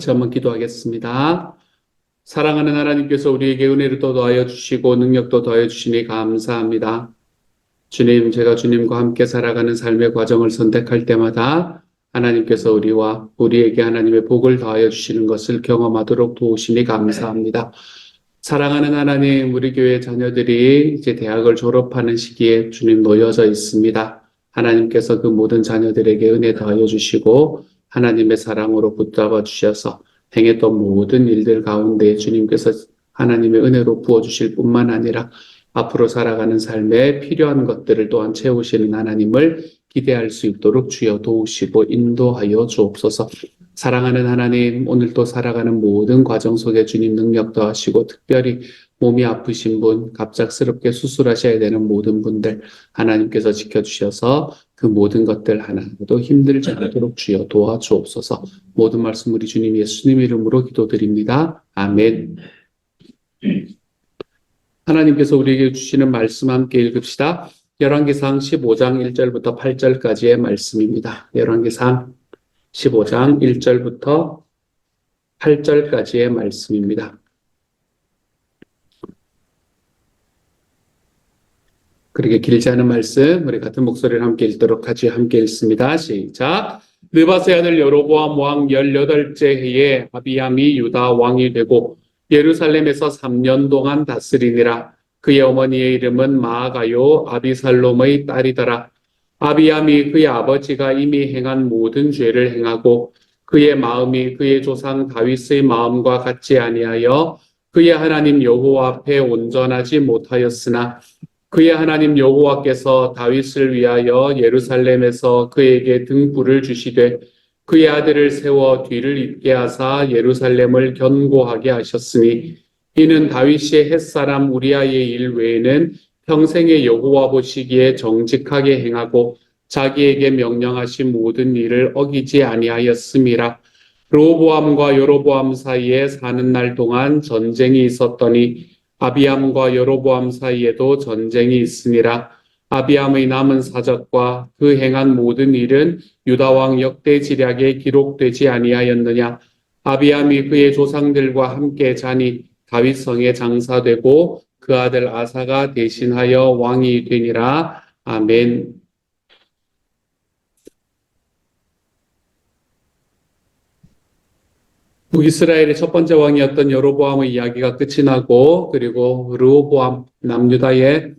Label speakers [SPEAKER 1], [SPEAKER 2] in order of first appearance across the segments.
[SPEAKER 1] 같이 한번 기도하겠습니다. 사랑하는 하나님께서 우리에게 은혜를 또 더하여 주시고 능력도 더하여 주시니 감사합니다. 주님, 제가 주님과 함께 살아가는 삶의 과정을 선택할 때마다 하나님께서 우리에게 하나님의 복을 더하여 주시는 것을 경험하도록 도우시니 감사합니다. 사랑하는 하나님, 우리 교회 자녀들이 이제 대학을 졸업하는 시기에 주님 놓여져 있습니다. 하나님께서 그 모든 자녀들에게 은혜 더하여 주시고 하나님의 사랑으로 붙잡아 주셔서 행했던 모든 일들 가운데 주님께서 하나님의 은혜로 부어주실 뿐만 아니라 앞으로 살아가는 삶에 필요한 것들을 또한 채우시는 하나님을 기대할 수 있도록 주여 도우시고 인도하여 주옵소서. 사랑하는 하나님, 오늘도 살아가는 모든 과정 속에 주님 능력 더하시고 특별히 몸이 아프신 분, 갑작스럽게 수술하셔야 되는 모든 분들 하나님께서 지켜주셔서 그 모든 것들 하나도 힘들지 않도록 주여 도와주옵소서. 모든 말씀 우리 주님 예수님 이름으로 기도드립니다. 아멘. 하나님께서 우리에게 주시는 말씀 함께 읽읍시다. 열왕기상 15장 1절부터 8절까지의 말씀입니다. 열왕기상 15장 1절부터 8절까지의 말씀입니다. 그렇게 길지 않은 말씀 우리 같은 목소리를 함께 읽도록 하지 함께 읽습니다. 시작. 느바세 아들 여로보암 왕 18째 해에 아비암이 유다 왕이 되고 예루살렘에서 3년 동안 다스리니라. 그의 어머니의 이름은 마아가요 아비살롬의 딸이더라. 아비암이 그의 아버지가 이미 행한 모든 죄를 행하고 그의 마음이 그의 조상 다윗의 마음과 같지 아니하여 그의 하나님 여호와 앞에 온전하지 못하였으나 그의 하나님 여호와께서 다윗을 위하여 예루살렘에서 그에게 등불을 주시되 그의 아들을 세워 뒤를 잇게 하사 예루살렘을 견고하게 하셨으니 이는 다윗의 햇사람 우리아의 일 외에는 평생에 여호와 보시기에 정직하게 행하고 자기에게 명령하신 모든 일을 어기지 아니하였음이라. 르호보암과 여로보암 사이에 사는 날 동안 전쟁이 있었더니 아비암과 여로보암 사이에도 전쟁이 있으니라. 아비암의 남은 사적과 그 행한 모든 일은 유다왕 역대지략에 기록되지 아니하였느냐. 아비암이 그의 조상들과 함께 자니 다윗성에 장사되고 그 아들 아사가 대신하여 왕이 되니라. 아멘. 북이스라엘의 첫 번째 왕이었던 여로보암의 이야기가 끝이 나고 그리고 르호보암 남유다의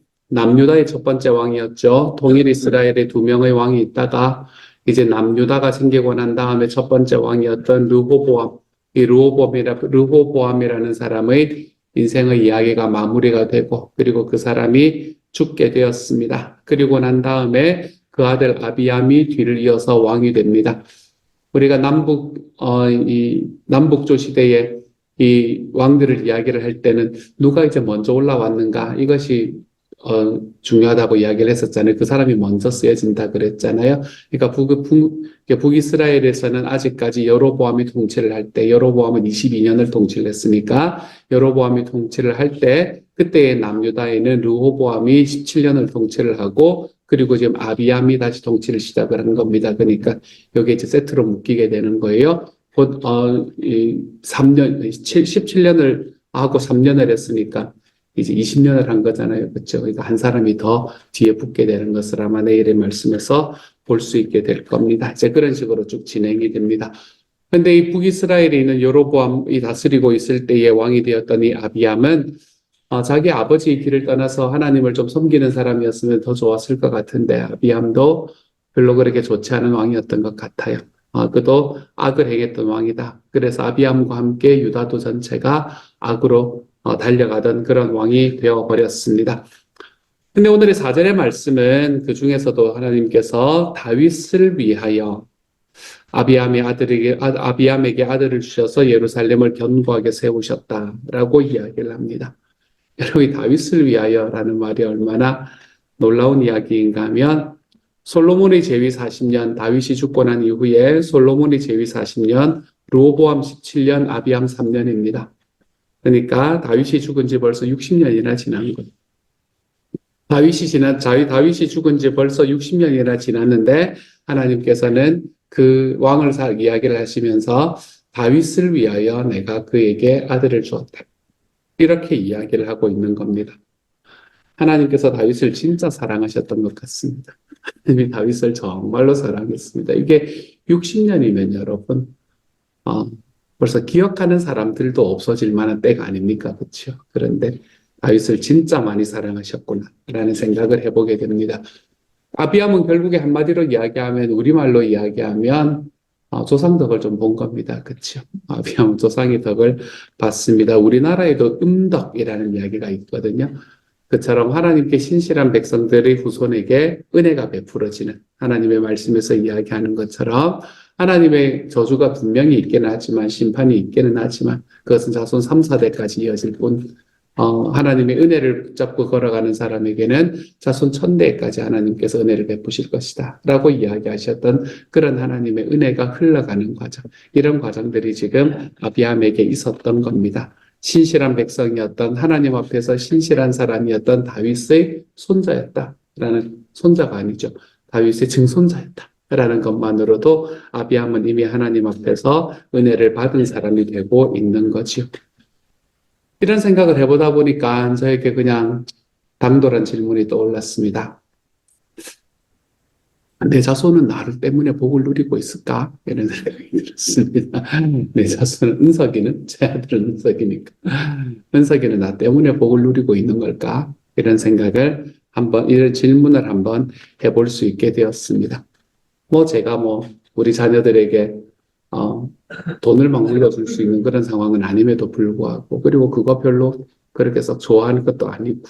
[SPEAKER 1] 첫 번째 왕이었죠. 동일 이스라엘의 2명의 왕이 있다가 이제 남유다가 생기고 난 다음에 첫 번째 왕이었던 르호보암, 이 르호보암이라는 사람의 인생의 이야기가 마무리가 되고 그리고 그 사람이 죽게 되었습니다. 그리고 난 다음에 그 아들 아비암이 뒤를 이어서 왕이 됩니다. 우리가 남북조 시대에 이 왕들을 이야기를 할 때는 누가 이제 먼저 올라왔는가 이것이 중요하다고 이야기를 했었잖아요. 그 사람이 먼저 쓰여진다 그랬잖아요. 그러니까 북이스라엘에서는 아직까지 여로보암이 통치를 할 때, 여로보암은 22년을 통치를 했으니까 여로보암이 통치를 할 때 그때의 남유다에는 르호보암이 17년을 통치를 하고 그리고 지금 아비암이 다시 통치를 시작을 한 겁니다. 그러니까 여기 이제 세트로 묶이게 되는 거예요. 곧 17년을 하고 3년을 했으니까 이제 20년을 한 거잖아요. 그렇죠? 그러니까 한 사람이 더 뒤에 붙게 되는 것을 아마 내일의 말씀에서 볼 수 있게 될 겁니다. 이제 그런 식으로 쭉 진행이 됩니다. 근데 이 북이스라엘에 있는 여로보암이 다스리고 있을 때의 왕이 되었던 이 아비암은 자기 아버지의 길을 떠나서 하나님을 좀 섬기는 사람이었으면 더 좋았을 것 같은데 아비암도 별로 그렇게 좋지 않은 왕이었던 것 같아요. 그도 악을 행했던 왕이다. 그래서 아비암과 함께 유다도 전체가 악으로 달려가던 그런 왕이 되어버렸습니다. 근데 오늘의 4절의 말씀은 그 중에서도 하나님께서 다윗을 위하여 아비암에게 아들을 주셔서 예루살렘을 견고하게 세우셨다라고 이야기를 합니다. 여러분, 다윗을 위하여라는 말이 얼마나 놀라운 이야기인가 하면 솔로몬의 재위 40년, 다윗이 죽고 난 이후에 솔로몬의 재위 40년, 르호보암 17년, 아비암 3년입니다. 그러니까 다윗이 죽은 지 벌써 60년이나 지난 거예요. 다윗이 죽은 지 벌써 60년이나 지났는데 하나님께서는 그 왕을 이야기를 하시면서 다윗을 위하여 내가 그에게 아들을 주었다. 이렇게 이야기를 하고 있는 겁니다. 하나님께서 다윗을 진짜 사랑하셨던 것 같습니다. 하나님이 다윗을 정말로 사랑했습니다. 이게 60년이면 여러분, 어, 벌써 기억하는 사람들도 없어질 만한 때가 아닙니까? 그렇죠? 그런데 다윗을 진짜 많이 사랑하셨구나 라는 생각을 해보게 됩니다. 아비암은 결국에 한마디로 이야기하면, 우리말로 이야기하면 조상 덕을 좀 본 겁니다. 그렇죠? 아비암은 조상의 덕을 봤습니다. 우리나라에도 음덕이라는 이야기가 있거든요. 그처럼 하나님께 신실한 백성들의 후손에게 은혜가 베풀어지는, 하나님의 말씀에서 이야기하는 것처럼 하나님의 저주가 분명히 있기는 하지만, 심판이 있기는 하지만 그것은 자손 3, 4대까지 이어질 뿐, 하나님의 은혜를 붙잡고 걸어가는 사람에게는 자손 1000대까지 하나님께서 은혜를 베푸실 것이다 라고 이야기하셨던 그런 하나님의 은혜가 흘러가는 과정, 이런 과정들이 지금 아비암에게 있었던 겁니다. 신실한 백성이었던, 하나님 앞에서 신실한 사람이었던 다윗의 손자였다라는, 손자가 아니죠, 다윗의 증손자였다라는 것만으로도 아비암은 이미 하나님 앞에서 은혜를 받은 사람이 되고 있는 거지요. 이런 생각을 해보다 보니까 저에게 그냥 당돌한 질문이 떠올랐습니다. 내 자손은 나를 때문에 복을 누리고 있을까? 이런 생각이 들었습니다. 내 자손은, 은석이는, 제 아들은 은석이니까, 은석이는 나 때문에 복을 누리고 있는 걸까? 이런 생각을 이런 질문을 한번 해볼 수 있게 되었습니다. 제가 우리 자녀들에게 돈을 막 물려줄 수 있는 그런 상황은 아님에도 불구하고, 그리고 그거 별로 그렇게 썩 좋아하는 것도 아니고,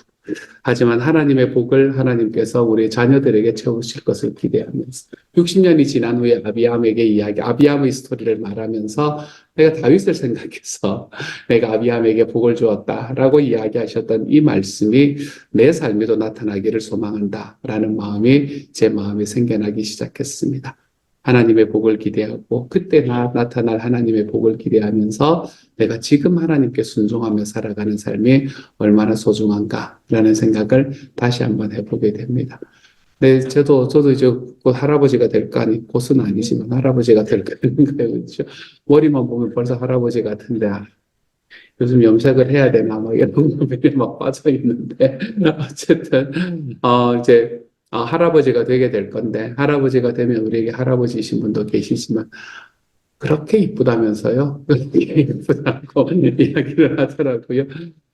[SPEAKER 1] 하지만 하나님의 복을 하나님께서 우리 자녀들에게 채우실 것을 기대하면서 60년이 지난 후에 아비암의 스토리를 말하면서 내가 다윗을 생각해서 내가 아비암에게 복을 주었다라고 이야기하셨던 이 말씀이 내 삶에도 나타나기를 소망한다라는 마음이 제 마음에 생겨나기 시작했습니다. 하나님의 복을 기대하고 그때 나타날 하나님의 복을 기대하면서 내가 지금 하나님께 순종하며 살아가는 삶이 얼마나 소중한가라는 생각을 다시 한번 해보게 됩니다. 네, 저도 이제 곧 할아버지가 될까, 아니, 곧은 아니지만 할아버지가 될까 하는 거예요. 그렇죠? 머리만 보면 벌써 할아버지 같은데, 요즘 염색을 해야 되나, 이런 고민이 막 빠져 있는데, 어쨌든, 이제, 할아버지가 되게 될 건데, 할아버지가 되면 우리에게 할아버지이신 분도 계시지만, 그렇게 이쁘다면서요? 그렇게 이쁘다고 이야기를 하더라고요.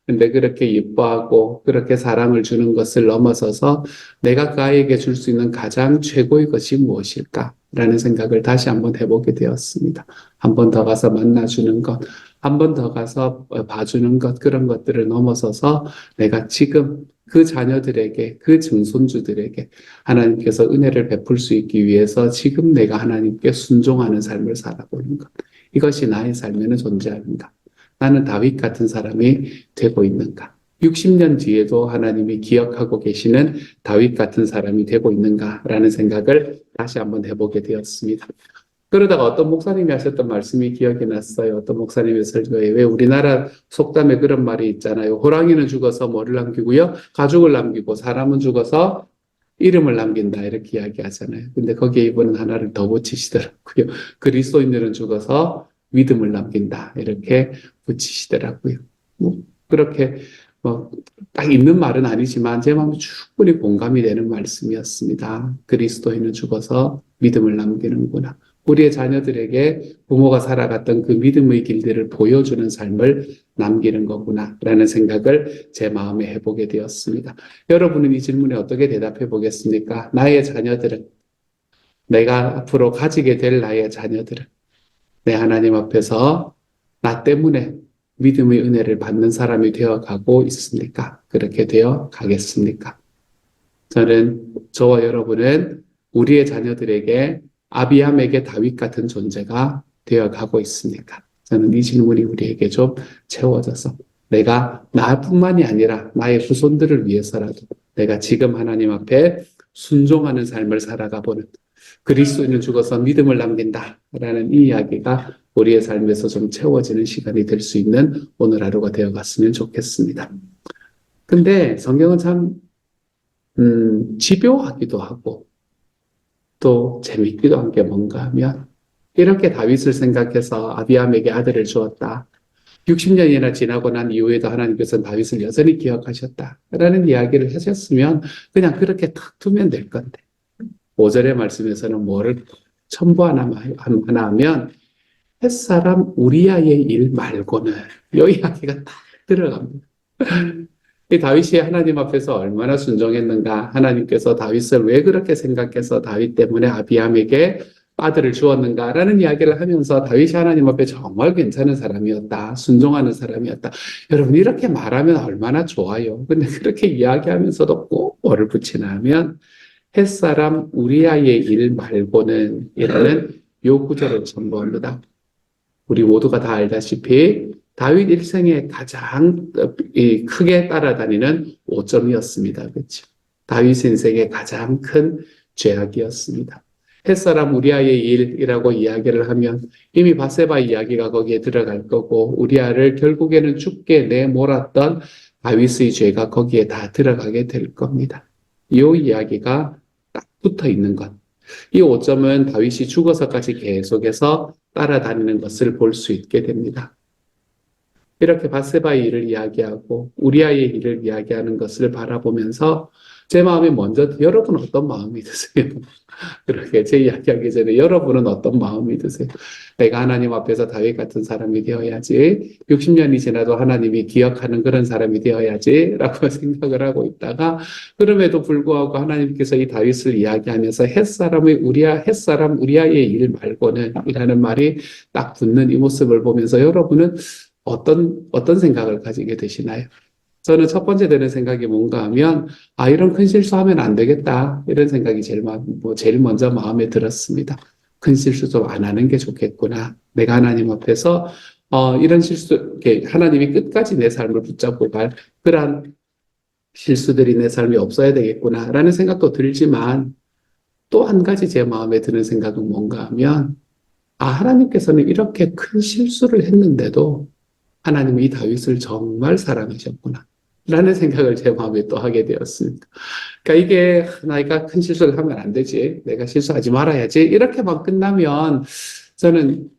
[SPEAKER 1] 근데 그렇게 예뻐하고 그렇게 사랑을 주는 것을 넘어서서 내가 그 아이에게 줄 수 있는 가장 최고의 것이 무엇일까라는 생각을 다시 한번 해보게 되었습니다. 한 번 더 가서 만나주는 것, 한 번 더 가서 봐주는 것, 그런 것들을 넘어서서 내가 지금 그 자녀들에게, 그 증손주들에게 하나님께서 은혜를 베풀 수 있기 위해서 지금 내가 하나님께 순종하는 삶을 살아보는 것. 이것이 나의 삶에는 존재하는가? 나는 다윗 같은 사람이 되고 있는가? 60년 뒤에도 하나님이 기억하고 계시는 다윗 같은 사람이 되고 있는가라는 생각을 다시 한번 해보게 되었습니다. 그러다가 어떤 목사님이 하셨던 말씀이 기억이 났어요. 어떤 목사님의 설교에, 왜 우리나라 속담에 그런 말이 있잖아요. 호랑이는 죽어서 뭐를 남기고요, 가죽을 남기고 사람은 죽어서 이름을 남긴다, 이렇게 이야기하잖아요. 근데 거기에 이분은 하나를 더 붙이시더라고요. 그리스도인들은 죽어서 믿음을 남긴다, 이렇게 붙이시더라고요. 그렇게 딱 있는 말은 아니지만 제 마음에 충분히 공감이 되는 말씀이었습니다. 그리스도인은 죽어서 믿음을 남기는구나. 우리의 자녀들에게 부모가 살아갔던 그 믿음의 길들을 보여주는 삶을 남기는 거구나 라는 생각을 제 마음에 해보게 되었습니다. 여러분은 이 질문에 어떻게 대답해 보겠습니까? 나의 자녀들은, 내가 앞으로 가지게 될 나의 자녀들은 내 하나님 앞에서 나 때문에 믿음의 은혜를 받는 사람이 되어 가고 있습니까? 그렇게 되어 가겠습니까? 저와 여러분은 우리의 자녀들에게 아비암에게 다윗 같은 존재가 되어 가고 있습니까? 저는 이 질문이 우리에게 좀 채워져서 내가 나뿐만이 아니라 나의 후손들을 위해서라도 내가 지금 하나님 앞에 순종하는 삶을 살아가 보는, 그리스도인은 죽어서 믿음을 남긴다라는 이 이야기가 우리의 삶에서 좀 채워지는 시간이 될 수 있는 오늘 하루가 되어 갔으면 좋겠습니다. 근데 성경은 참 집요하기도 하고 또 재밌기도 한 게 뭔가 하면 이렇게 다윗을 생각해서 아비암에게 아들을 주었다. 60년이나 지나고 난 이후에도 하나님께서는 다윗을 여전히 기억하셨다라는 이야기를 하셨으면 그냥 그렇게 탁 두면 될 건데 5절의 말씀에서는 뭐를 첨부 하나 하면 햇사람 우리아의 일 말고는 이 이야기가 딱 들어갑니다. 이 다윗이 하나님 앞에서 얼마나 순종했는가, 하나님께서 다윗을 왜 그렇게 생각해서 다윗 때문에 아비암에게 아들을 주었는가라는 이야기를 하면서 다윗이 하나님 앞에 정말 괜찮은 사람이었다, 순종하는 사람이었다. 여러분 이렇게 말하면 얼마나 좋아요. 근데 그렇게 이야기하면서도 꼭 뭐를 붙이나 하면 햇사람 우리아의 일 말고는 이라는 요 구절을 첨부합니다. 우리 모두가 다 알다시피 다윗 일생에 가장 크게 따라다니는 오점이었습니다. 그렇죠? 다윗 인생의 가장 큰 죄악이었습니다. 햇사람 우리아의 일이라고 이야기를 하면 이미 바세바 이야기가 거기에 들어갈 거고 우리아를 결국에는 죽게 내몰았던 다윗의 죄가 거기에 다 들어가게 될 겁니다. 이 이야기가 딱 붙어 있는 것. 이 오점은 다윗이 죽어서까지 계속해서 따라다니는 것을 볼 수 있게 됩니다. 이렇게 바세바의 일을 이야기하고 우리아의 일을 이야기하는 것을 바라보면서 제 마음이 먼저 여러분 어떤 마음이 드세요? 그렇게 제 이야기하기 전에 여러분은 어떤 마음이 드세요? 내가 하나님 앞에서 다윗 같은 사람이 되어야지 60년이 지나도 하나님이 기억하는 그런 사람이 되어야지 라고 생각을 하고 있다가 그럼에도 불구하고 하나님께서 이 다윗을 이야기하면서 햇사람 우리아의 일 말고는 이라는 말이 딱 붙는 이 모습을 보면서 여러분은 어떤 생각을 가지게 되시나요? 저는 첫 번째 드는 생각이 뭔가 하면, 이런 큰 실수하면 안 되겠다. 이런 생각이 제일 먼저 마음에 들었습니다. 큰 실수 좀 안 하는 게 좋겠구나. 내가 하나님 앞에서, 이런 실수, 이렇게 하나님이 끝까지 내 삶을 붙잡고 갈 그러한 실수들이 내 삶에 없어야 되겠구나. 라는 생각도 들지만, 또 한 가지 제 마음에 드는 생각은 뭔가 하면, 하나님께서는 이렇게 큰 실수를 했는데도 하나님이 이 다윗을 정말 사랑하셨구나. 라는 생각을 제 마음에 또 하게 되었습니다. 그러니까 이게 내가 큰 실수를 하면 안 되지. 내가 실수하지 말아야지. 이렇게만 끝나면 저는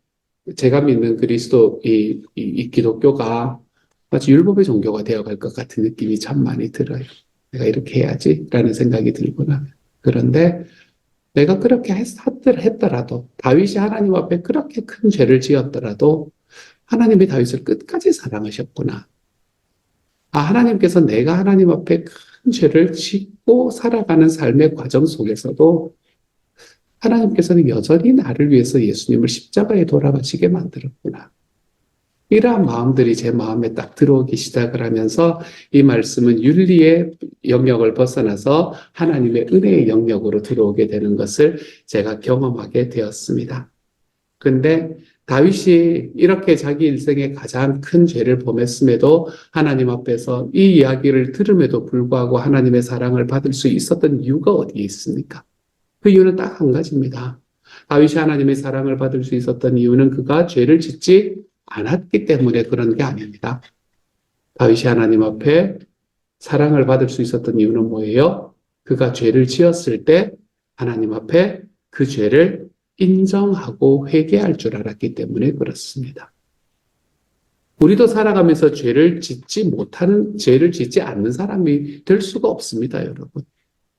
[SPEAKER 1] 제가 믿는 그리스도 이 기독교가 마치 율법의 종교가 되어갈 것 같은 느낌이 참 많이 들어요. 내가 이렇게 해야지. 라는 생각이 들고 나면. 그런데 내가 그렇게 했더라도 다윗이 하나님 앞에 그렇게 큰 죄를 지었더라도 하나님이 다윗을 끝까지 사랑하셨구나. 하나님께서 내가 하나님 앞에 큰 죄를 짓고 살아가는 삶의 과정 속에서도 하나님께서는 여전히 나를 위해서 예수님을 십자가에 돌아가시게 만들었구나. 이러한 마음들이 제 마음에 딱 들어오기 시작을 하면서 이 말씀은 윤리의 영역을 벗어나서 하나님의 은혜의 영역으로 들어오게 되는 것을 제가 경험하게 되었습니다. 근데 다윗이 이렇게 자기 일생에 가장 큰 죄를 범했음에도 하나님 앞에서 이 이야기를 들음에도 불구하고 하나님의 사랑을 받을 수 있었던 이유가 어디에 있습니까? 그 이유는 딱 한 가지입니다. 다윗이 하나님의 사랑을 받을 수 있었던 이유는 그가 죄를 짓지 않았기 때문에 그런 게 아닙니다. 다윗이 하나님 앞에 사랑을 받을 수 있었던 이유는 뭐예요? 그가 죄를 지었을 때 하나님 앞에 그 죄를 인정하고 회개할 줄 알았기 때문에 그렇습니다. 우리도 살아가면서 죄를 짓지 않는 사람이 될 수가 없습니다, 여러분.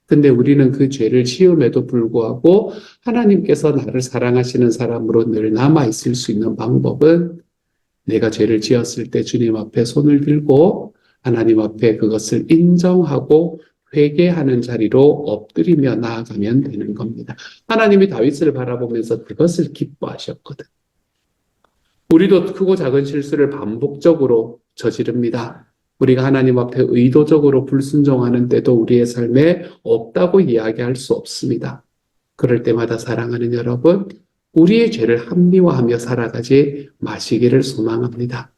[SPEAKER 1] 근데 우리는 그 죄를 지음에도 불구하고 하나님께서 나를 사랑하시는 사람으로 늘 남아있을 수 있는 방법은 내가 죄를 지었을 때 주님 앞에 손을 들고 하나님 앞에 그것을 인정하고 회개하는 자리로 엎드리며 나아가면 되는 겁니다. 하나님이 다윗을 바라보면서 그것을 기뻐하셨거든. 우리도 크고 작은 실수를 반복적으로 저지릅니다. 우리가 하나님 앞에 의도적으로 불순종하는 때도 우리의 삶에 없다고 이야기할 수 없습니다. 그럴 때마다 사랑하는 여러분, 우리의 죄를 합리화하며 살아가지 마시기를 소망합니다.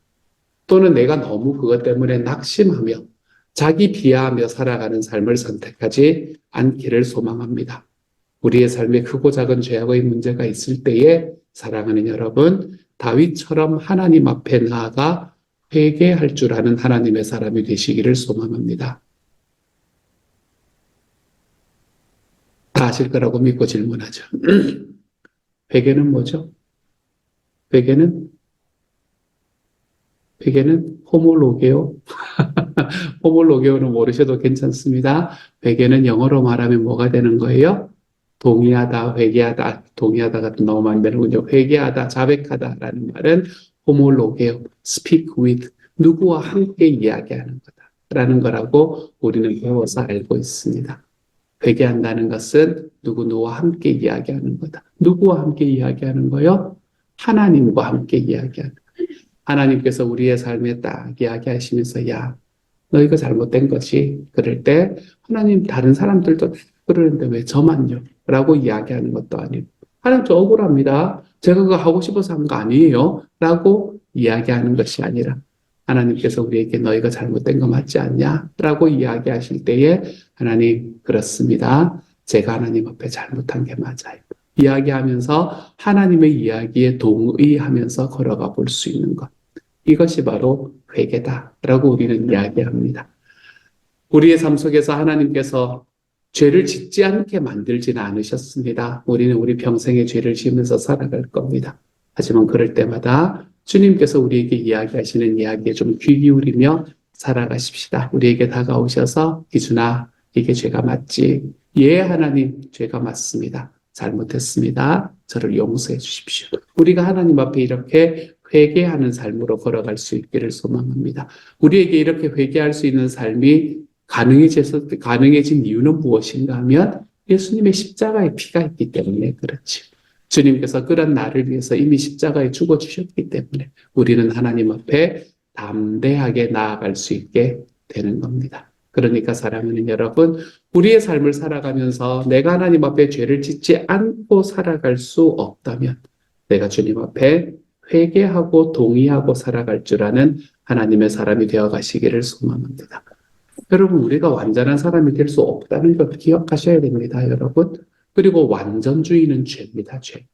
[SPEAKER 1] 또는 내가 너무 그것 때문에 낙심하며 자기 비하하며 살아가는 삶을 선택하지 않기를 소망합니다. 우리의 삶에 크고 작은 죄악의 문제가 있을 때에 사랑하는 여러분, 다윗처럼 하나님 앞에 나아가 회개할 줄 아는 하나님의 사람이 되시기를 소망합니다. 다 아실 거라고 믿고 질문하죠. 회개는 뭐죠? 회개는 호몰로게오. 호몰로게오는 모르셔도 괜찮습니다. 회개는 영어로 말하면 뭐가 되는 거예요? 동의하다, 회개하다, 동의하다 같은 너무 많이 되는군요. 회개하다, 자백하다라는 말은 호몰로게오, speak with, 누구와 함께 이야기하는 거다라는 거라고 우리는 배워서 알고 있습니다. 회개한다는 것은 누구와 함께 이야기하는 거다. 누구와 함께 이야기하는 거요? 하나님과 함께 이야기하는 거예요. 하나님께서 우리의 삶에 딱 이야기하시면서 야, 너 이거 잘못된 거지. 그럴 때 하나님 다른 사람들도 그러는데 왜 저만요? 라고 이야기하는 것도 아니고 하나님 저 억울합니다. 제가 그거 하고 싶어서 한 거 아니에요. 라고 이야기하는 것이 아니라 하나님께서 우리에게 너희가 잘못된 거 맞지 않냐? 라고 이야기하실 때에 하나님 그렇습니다. 제가 하나님 앞에 잘못한 게 맞아요. 이야기하면서 하나님의 이야기에 동의하면서 걸어가 볼 수 있는 것. 이것이 바로 회개다라고 우리는 이야기합니다. 우리의 삶 속에서 하나님께서 죄를 짓지 않게 만들지는 않으셨습니다. 우리는 우리 평생에 죄를 지으면서 살아갈 겁니다. 하지만 그럴 때마다 주님께서 우리에게 이야기하시는 이야기에 좀 귀 기울이며 살아가십시다. 우리에게 다가오셔서 기준아, 이게 죄가 맞지? 예, 하나님, 죄가 맞습니다. 잘못했습니다. 저를 용서해 주십시오. 우리가 하나님 앞에 이렇게 회개하는 삶으로 걸어갈 수 있기를 소망합니다. 우리에게 이렇게 회개할 수 있는 삶이 가능해진 이유는 무엇인가 하면 예수님의 십자가의 피가 있기 때문에 그렇지. 주님께서 그런 나를 위해서 이미 십자가에 죽어주셨기 때문에 우리는 하나님 앞에 담대하게 나아갈 수 있게 되는 겁니다. 그러니까 사랑하는 여러분, 우리의 삶을 살아가면서 내가 하나님 앞에 죄를 짓지 않고 살아갈 수 없다면 내가 주님 앞에 회개하고 동의하고 살아갈 줄 아는 하나님의 사람이 되어 가시기를 소망합니다. 여러분, 우리가 완전한 사람이 될 수 없다는 걸 기억하셔야 됩니다, 여러분. 그리고 완전주의는 죄입니다, 죄.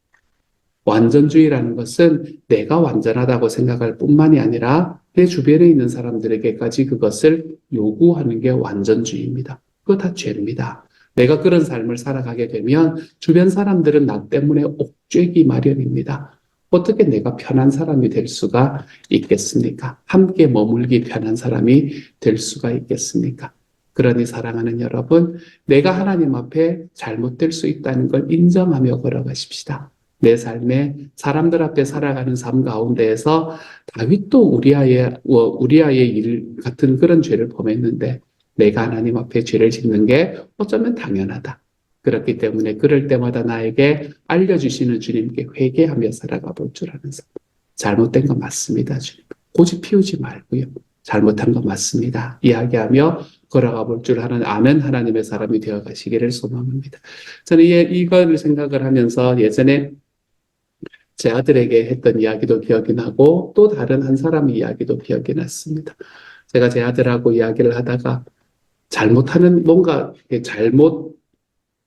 [SPEAKER 1] 완전주의라는 것은 내가 완전하다고 생각할 뿐만이 아니라 내 주변에 있는 사람들에게까지 그것을 요구하는 게 완전주의입니다. 그거 다 죄입니다. 내가 그런 삶을 살아가게 되면 주변 사람들은 나 때문에 옥죄기 마련입니다. 어떻게 내가 편한 사람이 될 수가 있겠습니까? 함께 머물기 편한 사람이 될 수가 있겠습니까? 그러니 사랑하는 여러분, 내가 하나님 앞에 잘못될 수 있다는 걸 인정하며 걸어가십시다. 내 삶에 사람들 앞에 살아가는 삶 가운데에서 다윗도 우리아의 일 같은 그런 죄를 범했는데 내가 하나님 앞에 죄를 짓는 게 어쩌면 당연하다. 그렇기 때문에 그럴 때마다 나에게 알려주시는 주님께 회개하며 살아가 볼 줄 아는 삶. 잘못된 거 맞습니다, 주님. 고집 피우지 말고요. 잘못한 거 맞습니다. 이야기하며 걸어가 볼 줄 아는 하나님의 사람이 되어 가시기를 소망합니다. 저는 이걸 생각을 하면서 예전에 제 아들에게 했던 이야기도 기억이 나고 또 다른 한 사람 이야기도 기억이 났습니다. 제가 제 아들하고 이야기를 하다가 잘못하는 뭔가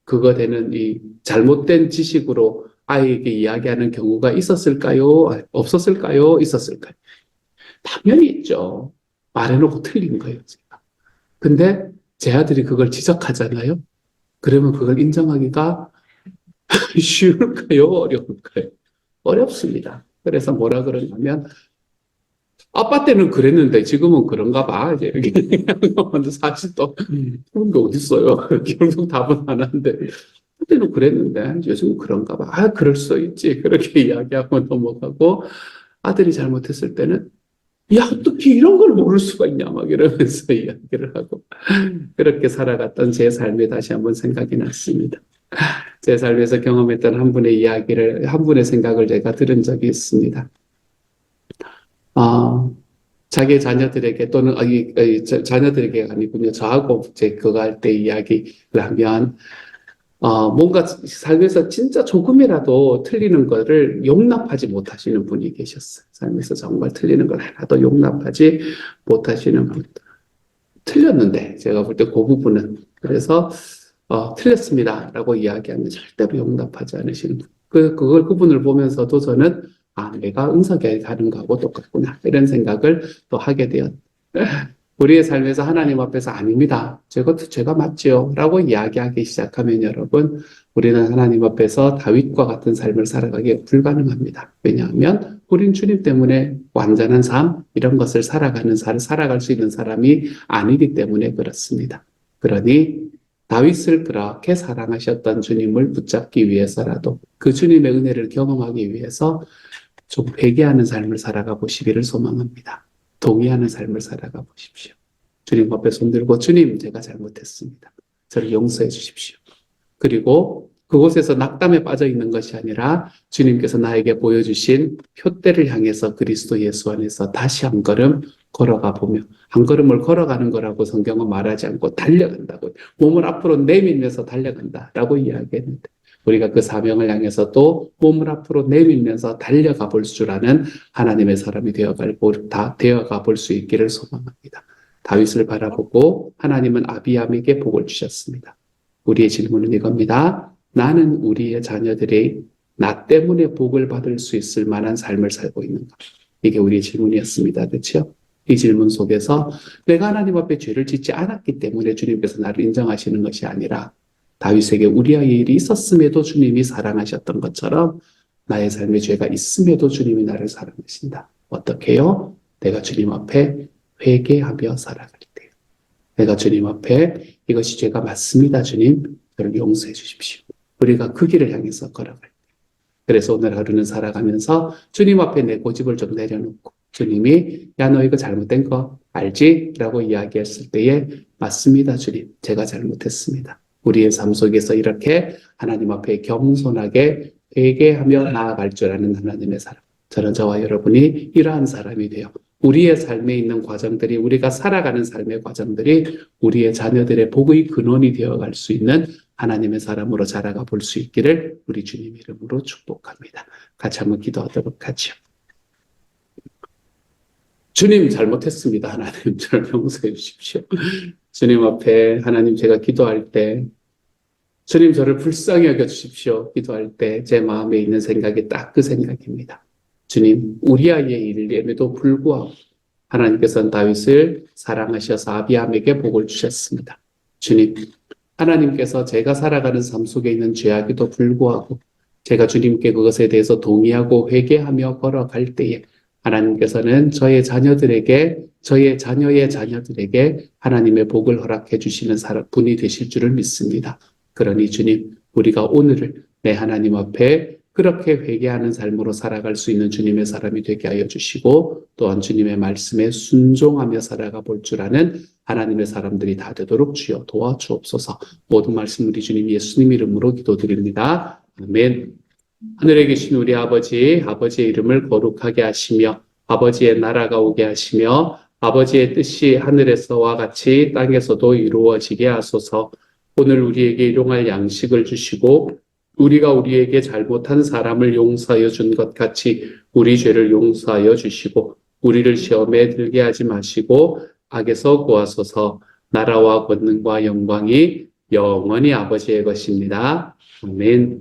[SPEAKER 1] 그거 되는 이 잘못된 지식으로 아이에게 이야기하는 경우가 있었을까요? 없었을까요? 있었을까요? 당연히 있죠. 말해놓고 틀린 거예요, 제가. 근데 제 아들이 그걸 지적하잖아요. 그러면 그걸 인정하기가 쉬울까요? 어려울까요? 어렵습니다. 그래서 뭐라 그러냐면 아빠 때는 그랬는데 지금은 그런가 봐. 이제 이렇게 얘기하면 사실 또 그런 게 어딨어요. 결국 답은 안 하는데 그때는 그랬는데 요즘은 그런가 봐. 아, 그럴 수 있지. 그렇게 이야기하고 넘어가고 아들이 잘못했을 때는 야, 어떻게 이런 걸 모를 수가 있냐 막 이러면서 이야기를 하고 그렇게 살아갔던 제 삶에 다시 한번 생각이 났습니다. 제 삶에서 경험했던 한 분의 생각을 제가 들은 적이 있습니다. 자기 자녀들에게 또는 자녀들에게 아니군요. 저하고 제 그거 할 때 이야기를 하면 뭔가 삶에서 진짜 조금이라도 틀리는 거를 용납하지 못하시는 분이 계셨어요. 삶에서 정말 틀리는 걸 하나도 용납하지 못하시는 분. 틀렸는데 제가 볼 때 그 부분은 그래서 틀렸습니다라고 이야기하면 절대로 용납하지 않으시는 분. 그분을 보면서도 저는 내가 응석에 가는 거하고 똑같구나 이런 생각을 또 하게 되었. 우리의 삶에서 하나님 앞에서 아닙니다. 제가 맞지요. 라고 이야기하기 시작하면 여러분, 우리는 하나님 앞에서 다윗과 같은 삶을 살아가기 불가능합니다. 왜냐하면 우린 주님 때문에 완전한 삶, 이런 것을 살아갈 수 있는 사람이 아니기 때문에 그렇습니다. 그러니 다윗을 그렇게 사랑하셨던 주님을 붙잡기 위해서라도 그 주님의 은혜를 경험하기 위해서 좀 회개하는 삶을 살아가 보시기를 소망합니다. 동의하는 삶을 살아가 보십시오. 주님 앞에 손들고 주님 제가 잘못했습니다. 저를 용서해 주십시오. 그리고 그곳에서 낙담에 빠져 있는 것이 아니라 주님께서 나에게 보여주신 표대를 향해서 그리스도 예수 안에서 다시 한 걸음 걸어가 보며 한 걸음을 걸어가는 거라고 성경은 말하지 않고 달려간다고 몸을 앞으로 내밀면서 달려간다라고 이야기했는데 우리가 그 사명을 향해서 또 몸을 앞으로 내밀면서 달려가 볼 줄 아는 하나님의 사람이 되어가 볼 수 있기를 소망합니다. 다윗을 바라보고 하나님은 아비암에게 복을 주셨습니다. 우리의 질문은 이겁니다. 나는 우리의 자녀들이 나 때문에 복을 받을 수 있을 만한 삶을 살고 있는가? 이게 우리의 질문이었습니다. 그렇죠? 이 질문 속에서 내가 하나님 앞에 죄를 짓지 않았기 때문에 주님께서 나를 인정하시는 것이 아니라 다윗에게 우리아의 일이 있었음에도 주님이 사랑하셨던 것처럼 나의 삶에 죄가 있음에도 주님이 나를 사랑하신다. 어떻게요? 내가 주님 앞에 회개하며 살아갈 때. 내가 주님 앞에 이것이 죄가 맞습니다. 주님, 저를 용서해 주십시오. 우리가 그 길을 향해서 걸어갈 때. 그래서 오늘 하루는 살아가면서 주님 앞에 내 고집을 좀 내려놓고 주님이 야, 너 이거 잘못된 거 알지? 라고 이야기했을 때에 맞습니다. 주님, 제가 잘못했습니다. 우리의 삶 속에서 이렇게 하나님 앞에 겸손하게 회개하며 나아갈 줄 아는 하나님의 사람. 저는 저와 여러분이 이러한 사람이 되어 우리의 삶에 있는 과정들이 우리가 살아가는 삶의 과정들이 우리의 자녀들의 복의 근원이 되어갈 수 있는 하나님의 사람으로 자라가 볼 수 있기를 우리 주님 이름으로 축복합니다. 같이 한번 기도하도록 하죠. 주님 잘못했습니다. 하나님 저를 용서해 주십시오. 주님 앞에 하나님 제가 기도할 때 주님 저를 불쌍히 여겨 주십시오. 기도할 때 제 마음에 있는 생각이 딱 그 생각입니다. 주님 우리아의 일임에도 불구하고 하나님께서는 다윗을 사랑하셔서 아비암에게 복을 주셨습니다. 주님 하나님께서 제가 살아가는 삶 속에 있는 죄악에도 불구하고 제가 주님께 그것에 대해서 동의하고 회개하며 걸어갈 때에 하나님께서는 저의 자녀들에게 저의 자녀의 자녀들에게 하나님의 복을 허락해 주시는 분이 되실 줄을 믿습니다. 그러니 주님 우리가 오늘을 내 하나님 앞에 그렇게 회개하는 삶으로 살아갈 수 있는 주님의 사람이 되게 하여 주시고 또한 주님의 말씀에 순종하며 살아가 볼 줄 아는 하나님의 사람들이 다 되도록 주여 도와주옵소서. 모든 말씀 우리 주님 예수님 이름으로 기도드립니다. 아멘. 하늘에 계신 우리 아버지, 아버지의 이름을 거룩하게 하시며 아버지의 나라가 오게 하시며 아버지의 뜻이 하늘에서와 같이 땅에서도 이루어지게 하소서. 오늘 우리에게 일용할 양식을 주시고 우리가 우리에게 잘못한 사람을 용서하여 준 것 같이 우리 죄를 용서하여 주시고 우리를 시험에 들게 하지 마시고 악에서 구하소서. 나라와 권능과 영광이 영원히 아버지의 것입니다. 아멘.